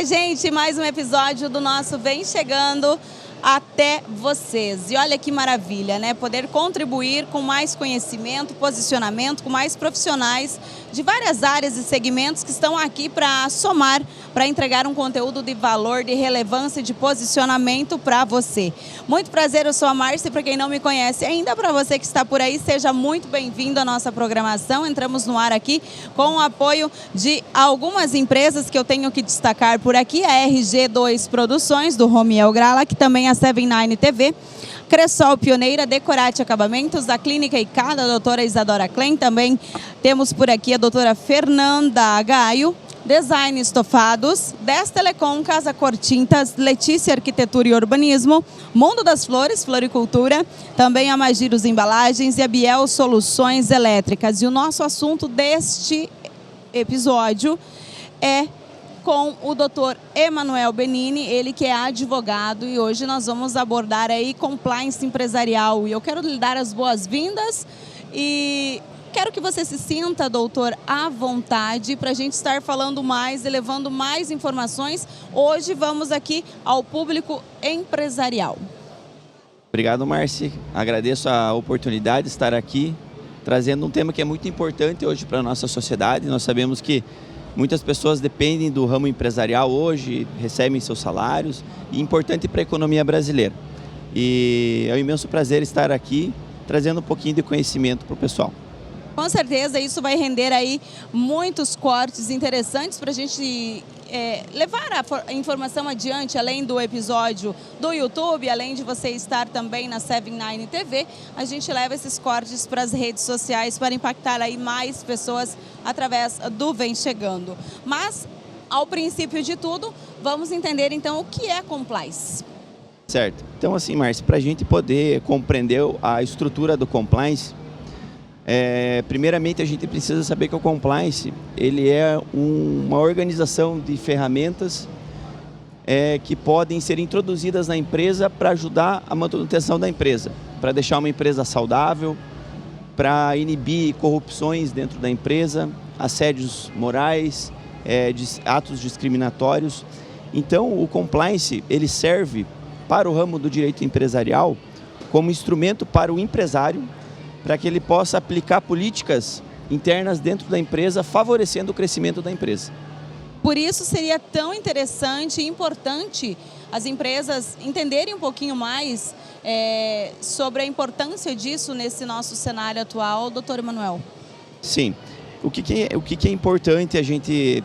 gente, mais um episódio do nosso Vem Chegando até vocês. E olha que maravilha, né? Poder contribuir com mais conhecimento, posicionamento, com mais profissionais de várias áreas e segmentos que estão aqui para somar, para entregar um conteúdo de valor, de relevância e de posicionamento para você. Muito prazer, eu sou a Márcia, e para quem não me conhece ainda, para você que está por aí, seja muito bem-vindo à nossa programação. Entramos no ar aqui com o apoio de algumas empresas que eu tenho que destacar por aqui, a RG2 Produções, do Romiel Grala, que também é 79 TV, Cressol Pioneira, Decorate Acabamentos, a Clínica IK, da doutora Isadora Klein, também temos por aqui a doutora Fernanda Gaio, Design Estofados, 10 Telecom, Casa Cor Tintas, Letícia Arquitetura e Urbanismo, Mundo das Flores, Floricultura, também a Magiros Embalagens e a Biel Soluções Elétricas. E o nosso assunto deste episódio é com o Dr. Emanuel Benini, ele que é advogado, e hoje nós vamos abordar aí compliance empresarial. E eu quero lhe dar as boas-vindas e quero que você se sinta, doutor, à vontade para a gente estar falando mais e levando mais informações. Hoje vamos aqui ao público empresarial. Obrigado, Márcia. Agradeço a oportunidade de estar aqui, trazendo um tema que é muito importante hoje para a nossa sociedade. Nós sabemos que muitas pessoas dependem do ramo empresarial hoje, recebem seus salários, e é importante para a economia brasileira. E é um imenso prazer estar aqui, trazendo um pouquinho de conhecimento para o pessoal. Com certeza isso vai render aí muitos cortes interessantes para a gente levar a informação adiante, além do episódio do YouTube, além de você estar também na 79 TV, a gente leva esses cortes para as redes sociais para impactar aí mais pessoas através do Vem Chegando. Mas, ao princípio de tudo, vamos entender então o que é compliance. Certo. Então assim, Márcia, para a gente poder compreender a estrutura do compliance, primeiramente a gente precisa saber que o compliance ele é uma organização de ferramentas que podem ser introduzidas na empresa para ajudar a manutenção da empresa, para deixar uma empresa saudável, para inibir corrupções dentro da empresa, assédios morais, atos discriminatórios. Então o compliance ele serve para o ramo do direito empresarial como instrumento para o empresário, para que ele possa aplicar políticas internas dentro da empresa, favorecendo o crescimento da empresa. Por isso seria tão interessante e importante as empresas entenderem um pouquinho mais sobre a importância disso nesse nosso cenário atual, doutor Emanuel. Sim. O que é importante a gente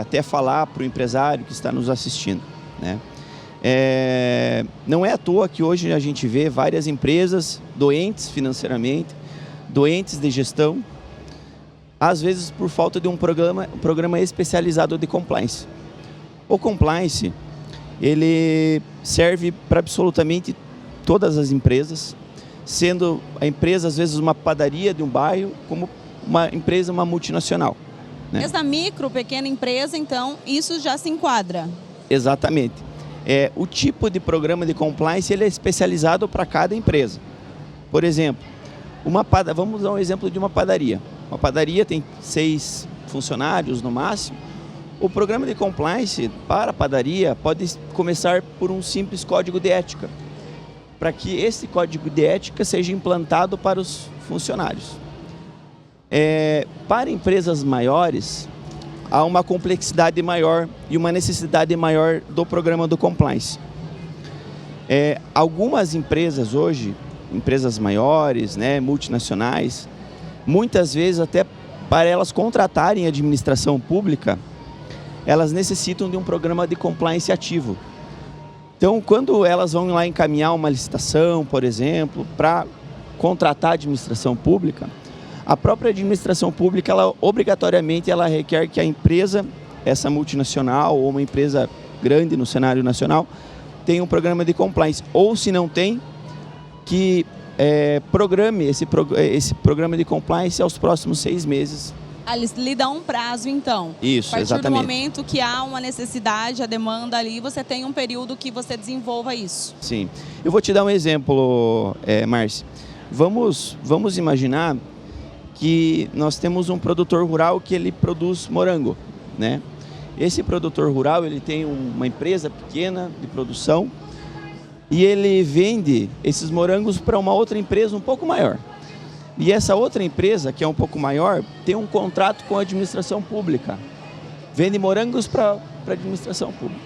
até falar para o empresário que está nos assistindo, né? Não é à toa que hoje a gente vê várias empresas doentes financeiramente, doentes de gestão, às vezes por falta de um programa especializado de compliance. O compliance, ele serve para absolutamente todas as empresas, sendo a empresa às vezes uma padaria de um bairro, como uma empresa, uma multinacional, né? Desde a micro, pequena empresa, então, isso já se enquadra? Exatamente. O tipo de programa de compliance ele é especializado para cada empresa. Por exemplo, vamos dar um exemplo de uma padaria. Uma padaria tem 6 funcionários no máximo. O programa de compliance para a padaria pode começar por um simples código de ética, para que esse código de ética seja implantado para os funcionários. Para empresas maiores, há uma complexidade maior e uma necessidade maior do programa do compliance. Algumas empresas hoje, empresas maiores, né, multinacionais, muitas vezes até para elas contratarem administração pública, elas necessitam de um programa de compliance ativo. Então, quando elas vão lá encaminhar uma licitação, por exemplo, para contratar administração pública, a própria administração pública, obrigatoriamente, ela requer que a empresa, essa multinacional ou uma empresa grande no cenário nacional, tenha um programa de compliance. Ou, se não tem, que programe esse programa de compliance aos próximos 6 meses. Eles lhe dão um prazo, então. Isso, exatamente. A partir do momento que há uma necessidade, a demanda ali, você tem um período que você desenvolva isso. Sim. Eu vou te dar um exemplo, Márcia. Vamos imaginar que nós temos um produtor rural que ele produz morango, né? Esse produtor rural, ele tem uma empresa pequena de produção e ele vende esses morangos para uma outra empresa um pouco maior. E essa outra empresa, que é um pouco maior, tem um contrato com a administração pública. Vende morangos para a administração pública.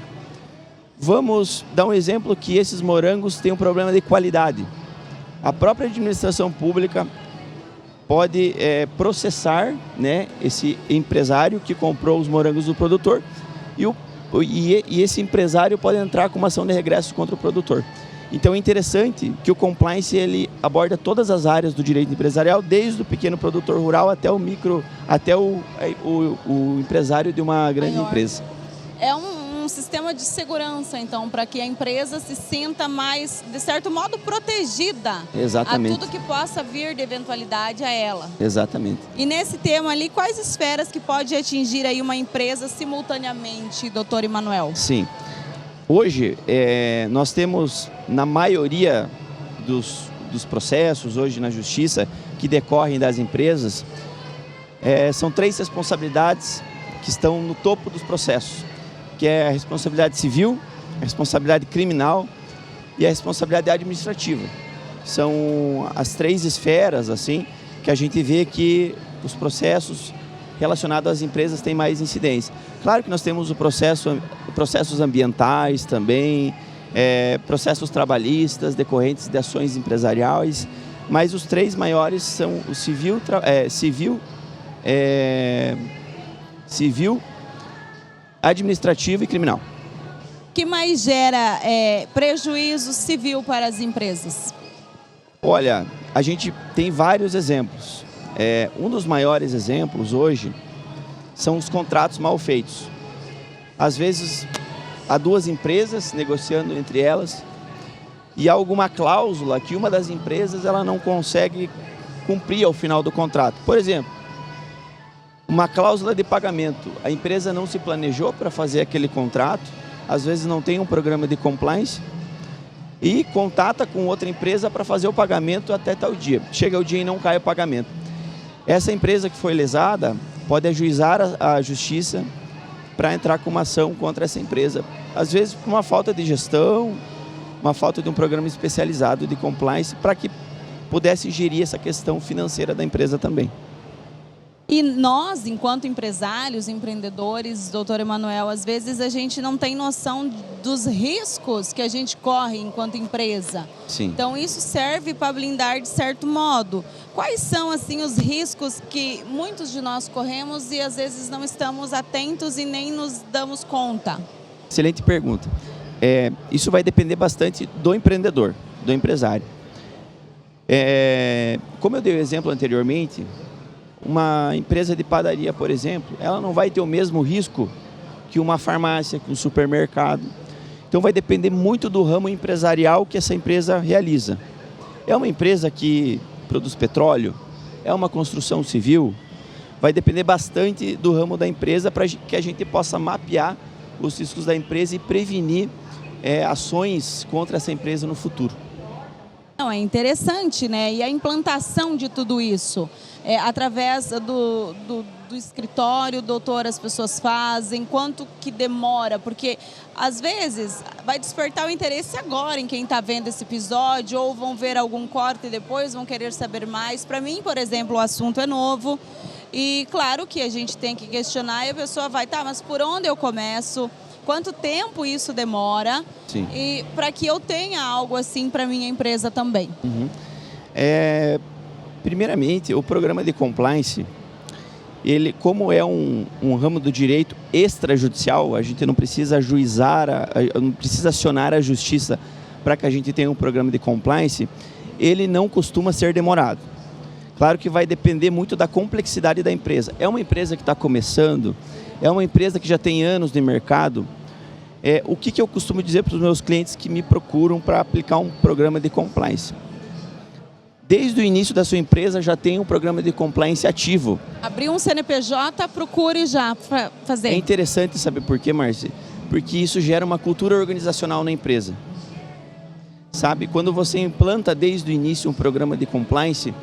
Vamos dar um exemplo que esses morangos têm um problema de qualidade. A própria administração pública pode processar, né, esse empresário que comprou os morangos do produtor e esse empresário pode entrar com uma ação de regresso contra o produtor. Então é interessante que o compliance ele aborda todas as áreas do direito empresarial, desde o pequeno produtor rural até o micro, até o empresário de uma grande empresa. É um sistema de segurança, então, para que a empresa se sinta mais, de certo modo, protegida. Exatamente. A tudo que possa vir de eventualidade a ela. Exatamente. E nesse tema ali, quais esferas que pode atingir aí uma empresa simultaneamente, doutor Emanuel? Sim. Hoje, nós temos, na maioria dos processos, hoje na justiça, que decorrem das empresas, são 3 responsabilidades que estão no topo dos processos, que é a responsabilidade civil, a responsabilidade criminal e a responsabilidade administrativa. São as 3 esferas, assim, que a gente vê que os processos relacionados às empresas têm mais incidência. Claro que nós temos processos ambientais também, processos trabalhistas decorrentes de ações empresariais, mas os 3 maiores são o civil, administrativo e criminal. O que mais gera prejuízo civil para as empresas? Olha, a gente tem vários exemplos. Um dos maiores exemplos hoje são os contratos mal feitos. Às vezes, há 2 empresas negociando entre elas e há alguma cláusula que uma das empresas ela não consegue cumprir ao final do contrato. Por exemplo, uma cláusula de pagamento. A empresa não se planejou para fazer aquele contrato, às vezes não tem um programa de compliance e contata com outra empresa para fazer o pagamento até tal dia. Chega o dia e não cai o pagamento. Essa empresa que foi lesada pode ajuizar a justiça para entrar com uma ação contra essa empresa. Às vezes por uma falta de gestão, uma falta de um programa especializado de compliance para que pudesse gerir essa questão financeira da empresa também. E nós, enquanto empresários, empreendedores, doutor Emanuel, às vezes a gente não tem noção dos riscos que a gente corre enquanto empresa. Sim. Então isso serve para blindar de certo modo. Quais são assim os riscos que muitos de nós corremos e às vezes não estamos atentos e nem nos damos conta? Excelente pergunta. Isso vai depender bastante do empreendedor, do empresário. Como eu dei o exemplo anteriormente, uma empresa de padaria, por exemplo, ela não vai ter o mesmo risco que uma farmácia, que um supermercado. Então vai depender muito do ramo empresarial que essa empresa realiza. É uma empresa que produz petróleo? É uma construção civil? Vai depender bastante do ramo da empresa para que a gente possa mapear os riscos da empresa e prevenir ações contra essa empresa no futuro. Não, é interessante, né? E a implantação de tudo isso, através do escritório, doutor, as pessoas fazem, quanto que demora? Porque, às vezes, vai despertar o interesse agora em quem está vendo esse episódio, ou vão ver algum corte e depois vão querer saber mais. Para mim, por exemplo, o assunto é novo e, claro, que a gente tem que questionar e a pessoa vai, tá, mas por onde eu começo? Quanto tempo isso demora? Sim. E para que eu tenha algo assim para minha empresa também? Uhum. Primeiramente, o programa de compliance, ele, como é um ramo do direito extrajudicial, a gente não precisa ajuizar, não precisa acionar a justiça para que a gente tenha um programa de compliance, ele não costuma ser demorado. Claro que vai depender muito da complexidade da empresa. É uma empresa que está começando, é uma empresa que já tem anos de mercado. O que eu costumo dizer para os meus clientes que me procuram para aplicar um programa de compliance? Desde o início da sua empresa já tem um programa de compliance ativo. Abrir um CNPJ, procure já fazer. É interessante saber por quê, Márcia? Porque isso gera uma cultura organizacional na empresa. Sabe, quando você implanta desde o início um programa de compliance,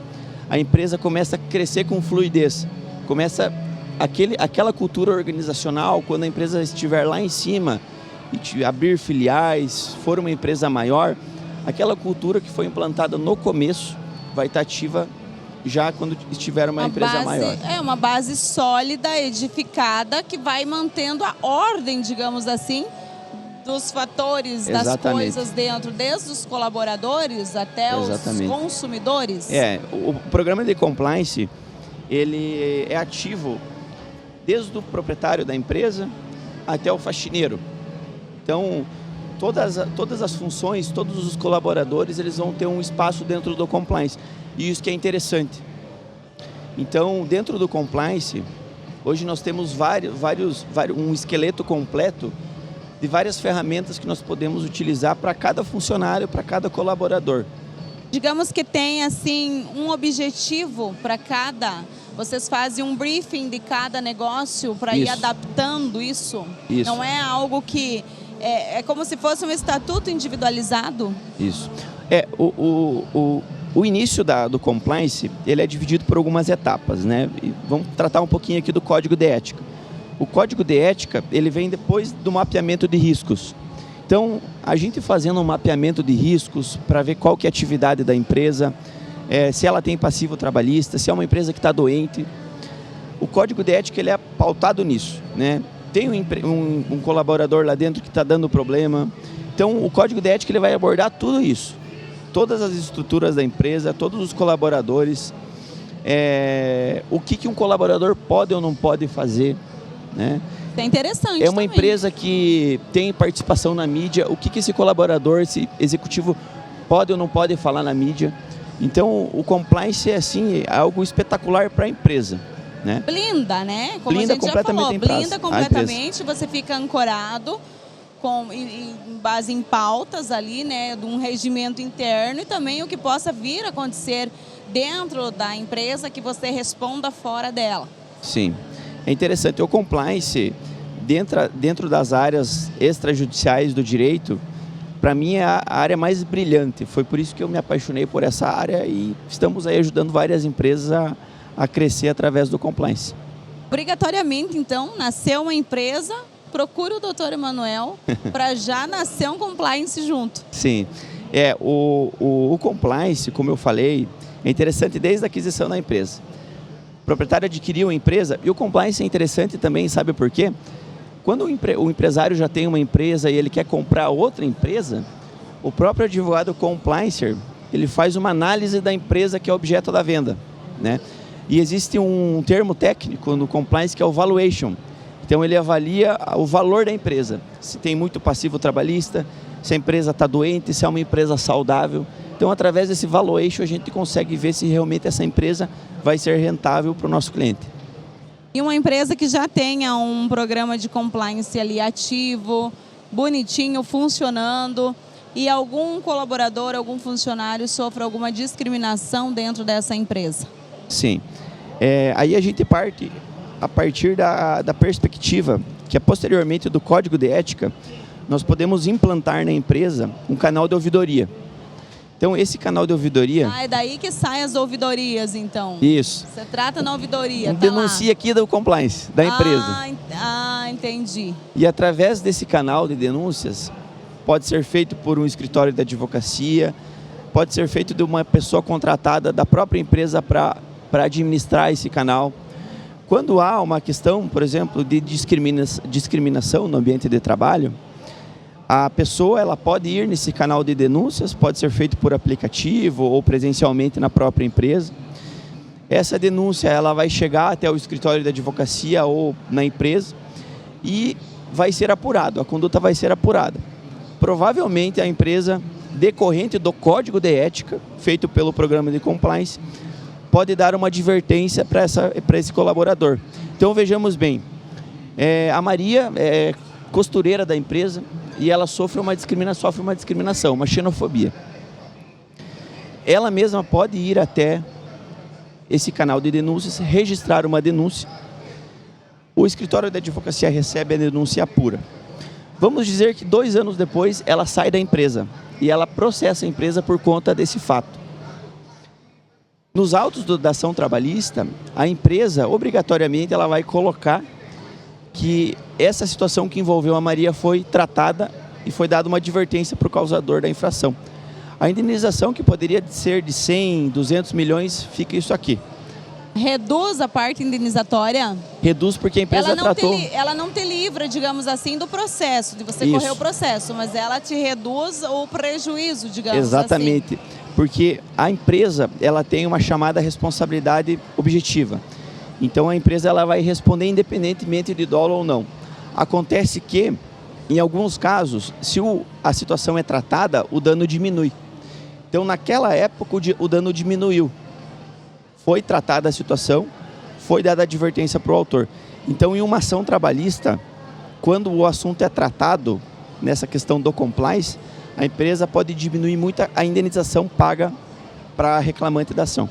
a empresa começa a crescer com fluidez, começa aquela cultura organizacional, quando a empresa estiver lá em cima e abrir filiais, for uma empresa maior, aquela cultura que foi implantada no começo vai estar ativa já quando estiver uma empresa maior. É uma base sólida, edificada, que vai mantendo a ordem, digamos assim, dos fatores, das coisas dentro, desde os colaboradores até os consumidores. O programa de compliance, ele é ativo desde o proprietário da empresa até o faxineiro. Então, todas as funções, todos os colaboradores, eles vão ter um espaço dentro do compliance. E isso que é interessante. Então, dentro do compliance, hoje nós temos um esqueleto completo de várias ferramentas que nós podemos utilizar para cada funcionário, para cada colaborador. Digamos que tem assim um objetivo para cada. Vocês fazem um briefing de cada negócio para ir adaptando isso. Não é algo que é como se fosse um estatuto individualizado. Isso. O início do compliance, ele é dividido por algumas etapas, né? E vamos tratar um pouquinho aqui do código de ética. O código de ética, ele vem depois do mapeamento de riscos. Então, a gente fazendo um mapeamento de riscos para ver qual que é a atividade da empresa, se ela tem passivo trabalhista, se é uma empresa que está doente. O código de ética, ele é pautado nisso, né? Tem um colaborador lá dentro que está dando problema. Então, o código de ética, ele vai abordar tudo isso. Todas as estruturas da empresa, todos os colaboradores, o que um colaborador pode ou não pode fazer, né? É interessante. É uma empresa que tem participação na mídia, o que esse colaborador, esse executivo pode ou não pode falar na mídia. Então, o compliance é assim, algo espetacular para a empresa, né? Blinda, né? Como blinda a gente completamente já falou, blinda completamente, você fica ancorado em base em pautas ali, né, de um regimento interno e também o que possa vir a acontecer dentro da empresa que você responda fora dela. Sim, é interessante. O compliance, dentro das áreas extrajudiciais do direito, para mim é a área mais brilhante. Foi por isso que eu me apaixonei por essa área e estamos aí ajudando várias empresas a crescer através do compliance. Obrigatoriamente, então, nasceu uma empresa, procura o Dr. Emanuel para já nascer um compliance junto. Sim, o compliance, como eu falei, é interessante desde a aquisição da empresa. O proprietário adquiriu a empresa e o compliance é interessante também, sabe por quê? Quando o empresário já tem uma empresa e ele quer comprar outra empresa, o próprio advogado compliancer, ele faz uma análise da empresa que é objeto da venda, né? E existe um termo técnico no compliance que é o valuation. Então ele avalia o valor da empresa, se tem muito passivo trabalhista, se a empresa está doente, se é uma empresa saudável. Então através desse valuation a gente consegue ver se realmente essa empresa vai ser rentável para o nosso cliente. E uma empresa que já tenha um programa de compliance ali ativo, bonitinho, funcionando, e algum colaborador, algum funcionário sofra alguma discriminação dentro dessa empresa? Sim. Aí a gente parte a partir da perspectiva que é posteriormente do Código de Ética, nós podemos implantar na empresa um canal de ouvidoria. Então, esse canal de ouvidoria... é daí que saem as ouvidorias, então? Isso. Você trata na ouvidoria, denuncia aqui do compliance, da empresa. Entendi. E através desse canal de denúncias, pode ser feito por um escritório de advocacia, pode ser feito de uma pessoa contratada da própria empresa para administrar esse canal. Quando há uma questão, por exemplo, de discriminação no ambiente de trabalho, a pessoa ela pode ir nesse canal de denúncias, pode ser feito por aplicativo ou presencialmente na própria empresa. Essa denúncia ela vai chegar até o escritório de advocacia ou na empresa e vai ser apurado, a conduta vai ser apurada. Provavelmente a empresa, decorrente do Código de Ética, feito pelo programa de compliance, pode dar uma advertência para esse colaborador. Então vejamos bem, a Maria é costureira da empresa e ela sofre uma discriminação, uma xenofobia. Ela mesma pode ir até esse canal de denúncias, registrar uma denúncia. O escritório de advocacia recebe a denúncia apura. Vamos dizer que 2 anos depois ela sai da empresa e ela processa a empresa por conta desse fato. Nos autos da ação trabalhista, a empresa, obrigatoriamente, ela vai colocar que essa situação que envolveu a Maria foi tratada e foi dada uma advertência para o causador da infração. A indenização, que poderia ser de 100, 200 milhões, fica isso aqui. Reduz a parte indenizatória? Reduz porque a empresa tratou... Ela não te livra, digamos assim, do processo, de você Isso. correr o processo, mas ela te reduz o prejuízo, digamos assim. Exatamente, porque a empresa ela tem uma chamada responsabilidade objetiva. Então a empresa ela vai responder independentemente de dolo ou não. Acontece que, em alguns casos, se a situação é tratada, o dano diminui. Então naquela época o dano diminuiu. Foi tratada a situação, foi dada advertência para o autor. Então, em uma ação trabalhista, quando o assunto é tratado, nessa questão do compliance, a empresa pode diminuir muito a indenização paga para a reclamante da ação.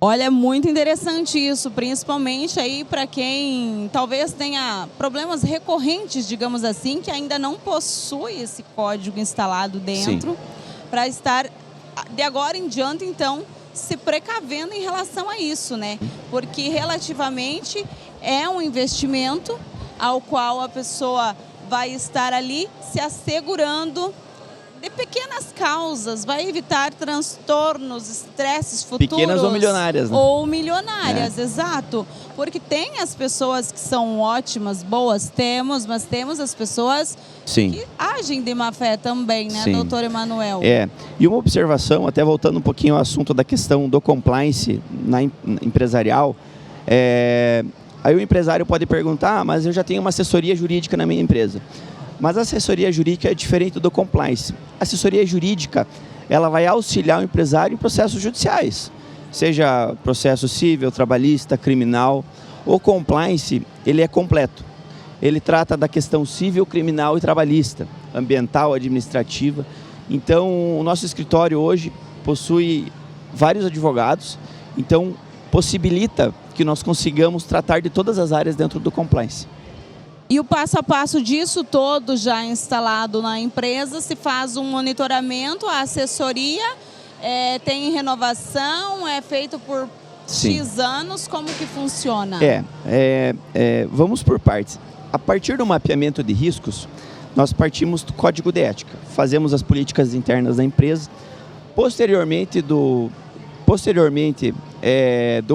Olha, muito interessante isso, principalmente aí para quem talvez tenha problemas recorrentes, digamos assim, que ainda não possui esse código instalado dentro, para estar, de agora em diante, então, se precavendo em relação a isso, né? Porque relativamente é um investimento ao qual a pessoa vai estar ali se assegurando de pequenas causas, vai evitar transtornos, estresses futuros. Pequenas ou milionárias, né? Ou milionárias, exato. Porque tem as pessoas que são ótimas, boas, mas temos as pessoas que agem de má fé também, né, doutor Emanuel? E uma observação, até voltando um pouquinho ao assunto da questão do compliance empresarial, aí o empresário pode perguntar, mas eu já tenho uma assessoria jurídica na minha empresa. Mas a assessoria jurídica é diferente do compliance. A assessoria jurídica, ela vai auxiliar o empresário em processos judiciais, seja processo civil, trabalhista, criminal. O compliance, ele é completo. Ele trata da questão civil, criminal e trabalhista, ambiental, administrativa. Então, o nosso escritório hoje possui vários advogados, então possibilita que nós consigamos tratar de todas as áreas dentro do compliance. E o passo a passo disso todo já instalado na empresa, se faz um monitoramento, a assessoria tem renovação, é feito por X anos, como que funciona? Vamos por partes. A partir do mapeamento de riscos, nós partimos do código de ética, fazemos as políticas internas da empresa, posteriormente do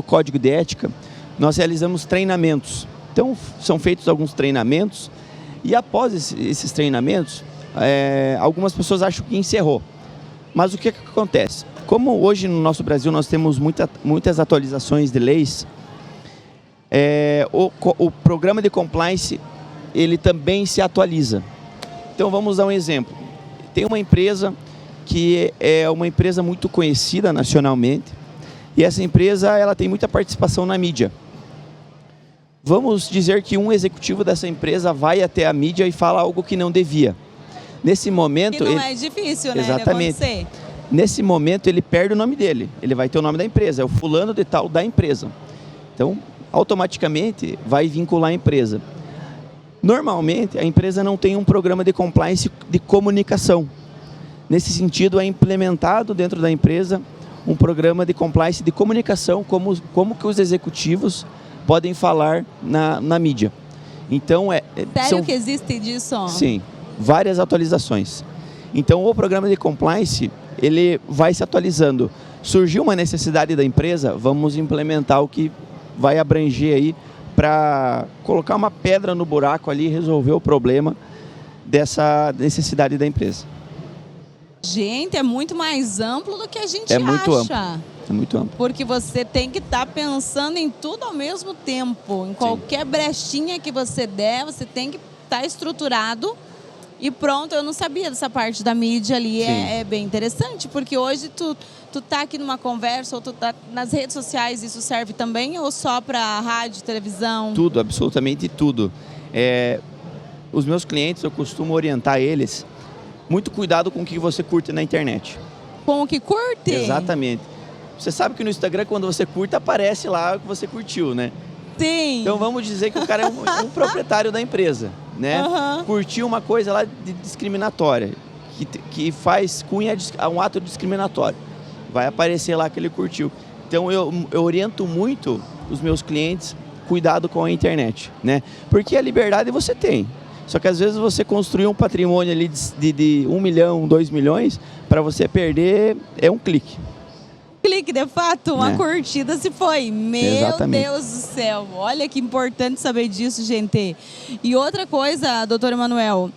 código de ética, nós realizamos treinamentos. Então, são feitos alguns treinamentos e após esses treinamentos, algumas pessoas acham que encerrou. Mas o que acontece? Como hoje no nosso Brasil nós temos muitas atualizações de leis, o programa de compliance ele também se atualiza. Então, vamos dar um exemplo. Tem uma empresa que é uma empresa muito conhecida nacionalmente e essa empresa ela tem muita participação na mídia. Vamos dizer que um executivo dessa empresa vai até a mídia e fala algo que não devia. Nesse momento... Que não é difícil, né? Exatamente. De acontecer. Nesse momento ele perde o nome dele. Ele vai ter o nome da empresa. É o fulano de tal da empresa. Então, automaticamente vai vincular a empresa. Normalmente, a empresa não tem um programa de compliance de comunicação. Nesse sentido, é implementado dentro da empresa um programa de compliance de comunicação, como que os executivos podem falar na mídia. Então, Sério que existe disso? Sim, várias atualizações. Então, o programa de compliance, ele vai se atualizando. Surgiu uma necessidade da empresa, vamos implementar o que vai abranger aí para colocar uma pedra no buraco ali e resolver o problema dessa necessidade da empresa. Gente, é muito mais amplo do que a gente muito acha. Amplo. É muito amplo. Porque você tem que estar pensando em tudo ao mesmo tempo. Em qualquer brechinha que você der, você tem que estar estruturado e pronto. Eu não sabia dessa parte da mídia ali. É bem interessante, porque hoje tu tá aqui numa conversa ou tu tá nas redes sociais, isso serve também ou só para rádio, televisão? Tudo, absolutamente tudo. Os meus clientes, eu costumo orientar eles, muito cuidado com o que você curte na internet. Com o que curte? Exatamente. Você sabe que no Instagram, quando você curte, aparece lá o que você curtiu, né? Sim. Então vamos dizer que o cara é um proprietário da empresa, né? Curtiu uma coisa lá discriminatória, que faz cunha a um ato discriminatório. vai aparecer lá que ele curtiu. Então eu oriento muito os meus clientes, cuidado com a internet, né? Porque a liberdade você tem. Só que às vezes você construir um patrimônio ali de 1 milhão, 2 milhões, para você perder é um clique. Clique, de fato, uma curtida se foi. Meu Exatamente. Deus do céu. Olha que importante saber disso, gente. E outra coisa, doutor Emanuel,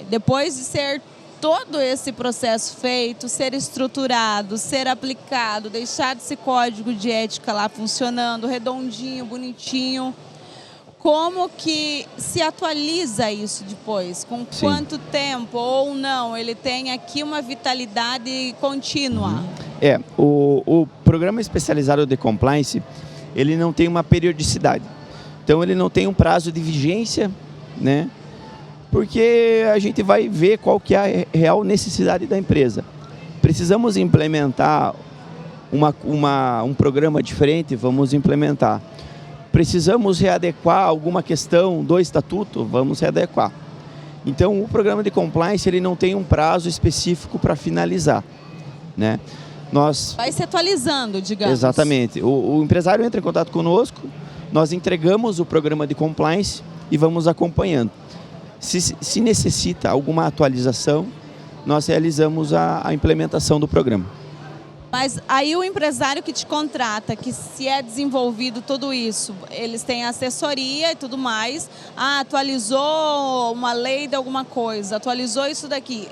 depois de ser todo esse processo feito, ser estruturado, ser aplicado, deixar esse código de ética lá funcionando, redondinho, bonitinho, como que se atualiza isso depois? Com quanto tempo ou não? Ele tem aqui uma vitalidade contínua? O programa especializado de compliance, ele não tem uma periodicidade. Então ele não tem um prazo de vigência, né? Porque a gente vai ver qual que é a real necessidade da empresa. Precisamos implementar um programa diferente, vamos implementar. Precisamos readequar alguma questão do estatuto, vamos readequar. Então, o programa de compliance ele não tem um prazo específico para finalizar, né? Vai se atualizando, digamos. Exatamente. O empresário entra em contato conosco, nós entregamos o programa de compliance e vamos acompanhando. Se necessita alguma atualização, nós realizamos a implementação do programa. Mas aí o empresário que te contrata, que se é desenvolvido tudo isso, eles têm assessoria e tudo mais, atualizou uma lei de alguma coisa, atualizou isso daqui,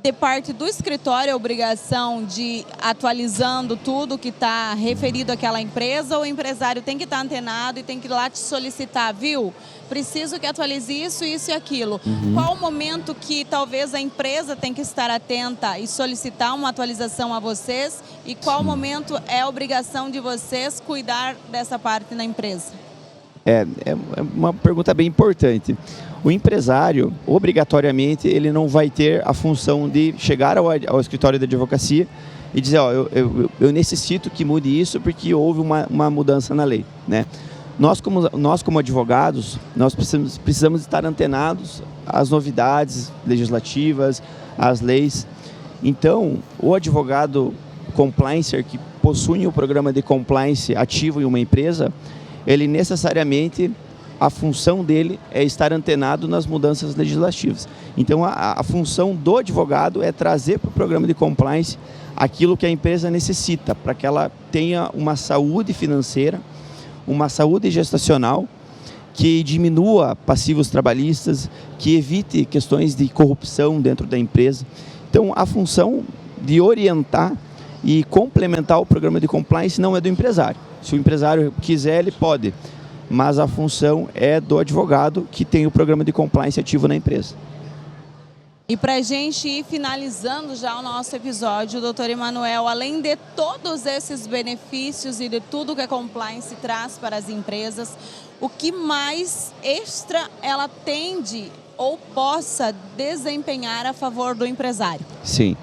de parte do escritório a obrigação de atualizando tudo que está referido àquela empresa, ou o empresário tem que estar antenado e tem que ir lá te solicitar, viu? Preciso que atualize isso, isso e aquilo. Qual o momento que talvez a empresa tem que estar atenta e solicitar uma atualização a vocês, e qual momento é a obrigação de vocês cuidar dessa parte na empresa? É uma pergunta bem importante. O empresário, obrigatoriamente, ele não vai ter a função de chegar ao escritório da advocacia e dizer, eu necessito que mude isso porque houve uma mudança na lei, né? Nós como advogados, nós precisamos estar antenados às novidades legislativas, às leis. Então, o advogado compliancer que possui o programa de compliance ativo em uma empresa, ele necessariamente, a função dele é estar antenado nas mudanças legislativas. Então, a função do advogado é trazer para o programa de compliance aquilo que a empresa necessita, para que ela tenha uma saúde financeira, uma saúde gestacional, que diminua passivos trabalhistas, que evite questões de corrupção dentro da empresa. Então, a função de orientar e complementar o programa de compliance não é do empresário. Se o empresário quiser, ele pode, mas a função é do advogado que tem o programa de compliance ativo na empresa. E para a gente ir finalizando já o nosso episódio, doutor Emanuel, além de todos esses benefícios e de tudo que a compliance traz para as empresas, o que mais extra ela tende ou possa desempenhar a favor do empresário? Sim.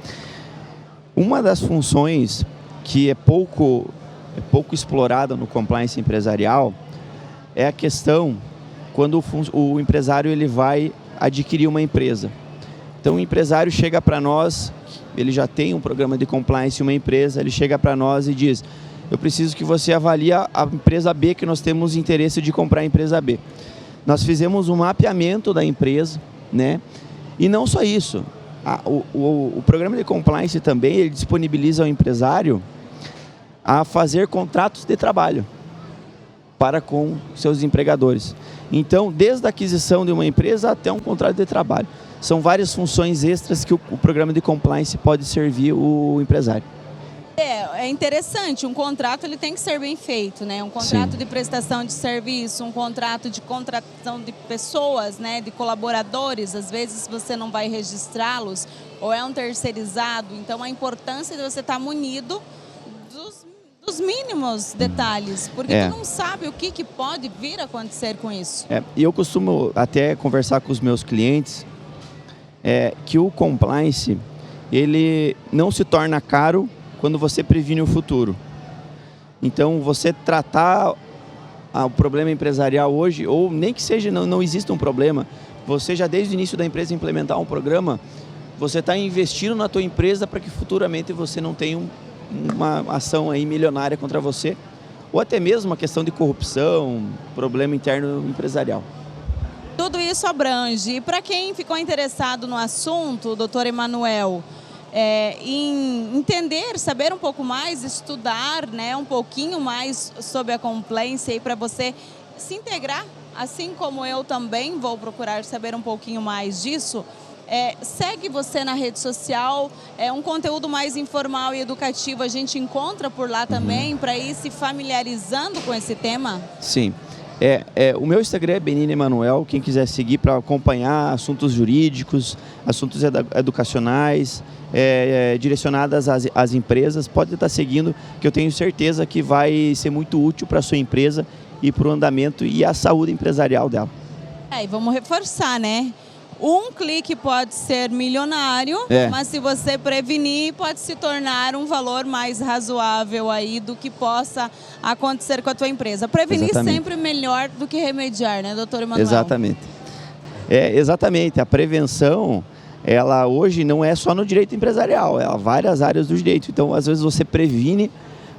Uma das funções que é pouco explorada no compliance empresarial é a questão quando o empresário ele vai adquirir uma empresa. Então o empresário chega para nós, ele já tem um programa de compliance em uma empresa, ele chega para nós e diz, eu preciso que você avalie a empresa B, que nós temos interesse de comprar a empresa B. Nós fizemos um mapeamento da empresa, né? E não só isso, o programa de compliance também ele disponibiliza ao empresário a fazer contratos de trabalho para com seus empregadores. Então, desde a aquisição de uma empresa até um contrato de trabalho. São várias funções extras que o programa de compliance pode servir o empresário. É interessante, um contrato ele tem que ser bem feito, né? Um contrato de prestação de serviço, um contrato de contratação de pessoas, né? De colaboradores, às vezes você não vai registrá-los ou é um terceirizado, então a importância de você estar munido dos mínimos detalhes, porque tu não sabe o que pode vir a acontecer com isso. E eu costumo até conversar com os meus clientes que o compliance ele não se torna caro quando você previne o futuro. Então, você tratar o problema empresarial hoje, ou nem que seja, não exista um problema, você já desde o início da empresa implementar um programa, você está investindo na tua empresa para que futuramente você não tenha uma ação aí milionária contra você, ou até mesmo uma questão de corrupção, problema interno empresarial. Tudo isso abrange. E para quem ficou interessado no assunto, doutor Emanuel, em entender, saber um pouco mais, estudar, né, um pouquinho mais sobre a compliance aí para você se integrar, assim como eu também vou procurar saber um pouquinho mais disso. Segue você na rede social, um conteúdo mais informal e educativo a gente encontra por lá também, para ir se familiarizando com esse tema? Sim. O meu Instagram é Benini Emanuel, quem quiser seguir para acompanhar assuntos jurídicos, assuntos educacionais, direcionadas às empresas, pode estar seguindo, que eu tenho certeza que vai ser muito útil para a sua empresa e para o andamento e a saúde empresarial dela. E vamos reforçar, né? Um clique pode ser milionário, mas se você prevenir, pode se tornar um valor mais razoável aí do que possa acontecer com a tua empresa. Prevenir sempre melhor do que remediar, né, doutor Emanuel? Exatamente. Exatamente. A prevenção, ela hoje não é só no direito empresarial, ela várias áreas do direito. Então, às vezes você previne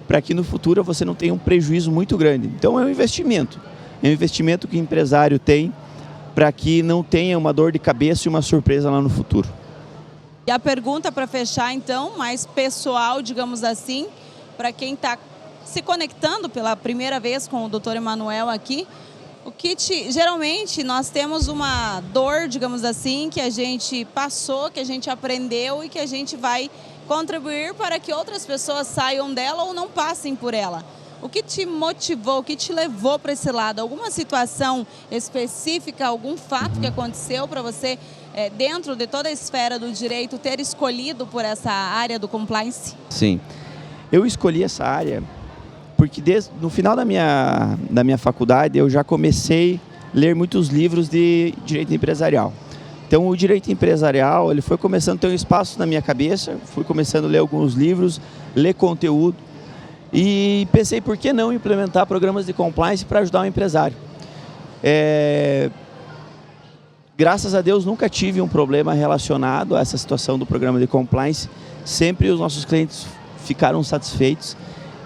para que no futuro você não tenha um prejuízo muito grande. Então, é um investimento. É um investimento que o empresário tem para que não tenha uma dor de cabeça e uma surpresa lá no futuro. E a pergunta para fechar, então, mais pessoal, digamos assim, para quem está se conectando pela primeira vez com o doutor Emanuel aqui, geralmente nós temos uma dor, digamos assim, que a gente passou, que a gente aprendeu e que a gente vai contribuir para que outras pessoas saiam dela ou não passem por ela. O que te motivou, o que te levou para esse lado? Alguma situação específica, algum fato que aconteceu para você, dentro de toda a esfera do direito, ter escolhido por essa área do compliance? Sim, eu escolhi essa área porque no final da minha faculdade eu já comecei a ler muitos livros de direito empresarial. Então o direito empresarial ele foi começando a ter um espaço na minha cabeça, fui começando a ler alguns livros, ler conteúdo. E pensei, por que não implementar programas de compliance para ajudar o empresário? Graças a Deus, nunca tive um problema relacionado a essa situação do programa de compliance. Sempre os nossos clientes ficaram satisfeitos.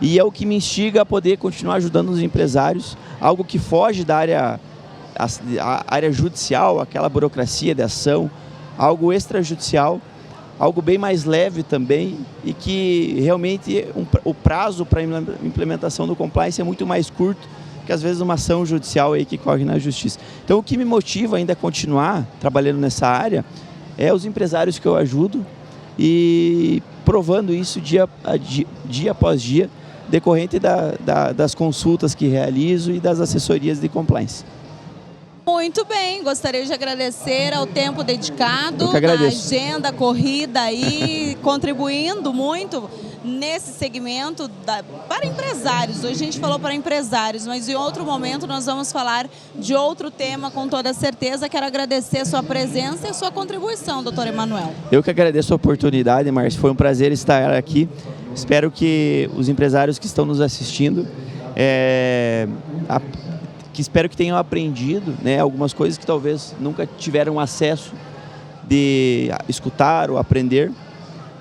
E é o que me instiga a poder continuar ajudando os empresários. Algo que foge da área judicial, aquela burocracia de ação, algo extrajudicial, algo bem mais leve também e que realmente o prazo para a implementação do compliance é muito mais curto que às vezes uma ação judicial aí que corre na justiça. Então o que me motiva ainda a continuar trabalhando nessa área é os empresários que eu ajudo e provando isso dia após dia, decorrente das consultas que realizo e das assessorias de compliance. Muito bem, gostaria de agradecer ao tempo dedicado, a agenda corrida aí, contribuindo muito nesse segmento para empresários. Hoje a gente falou para empresários, mas em outro momento nós vamos falar de outro tema com toda certeza. Quero agradecer a sua presença e a sua contribuição, doutor Emanuel. Eu que agradeço a oportunidade, Márcia, foi um prazer estar aqui. Espero que os empresários que estão nos assistindo espero que tenham aprendido, né, algumas coisas que talvez nunca tiveram acesso de escutar ou aprender.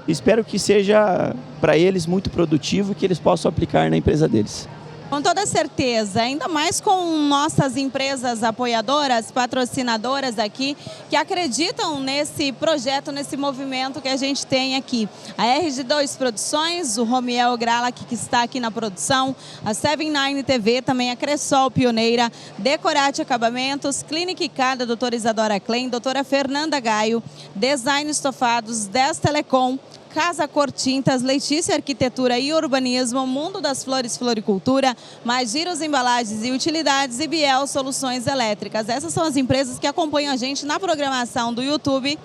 Espero que seja para eles muito produtivo e que eles possam aplicar na empresa deles. Com toda certeza, ainda mais com nossas empresas apoiadoras, patrocinadoras aqui, que acreditam nesse projeto, nesse movimento que a gente tem aqui. A RG2 Produções, o Romiel Gralak, que está aqui na produção, a 79 TV, também a Cressol Pioneira, Decorate Acabamentos, Clínica ICA, da doutora Isadora Klein, doutora Fernanda Gaio, Design Estofados, 10 Telecom, Casa Cor Tintas, Letícia Arquitetura e Urbanismo, Mundo das Flores Floricultura, Magiros Embalagens e Utilidades e Biel Soluções Elétricas. Essas são as empresas que acompanham a gente na programação do YouTube.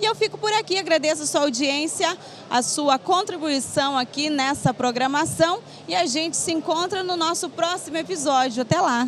E eu fico por aqui, agradeço a sua audiência, a sua contribuição aqui nessa programação e a gente se encontra no nosso próximo episódio. Até lá!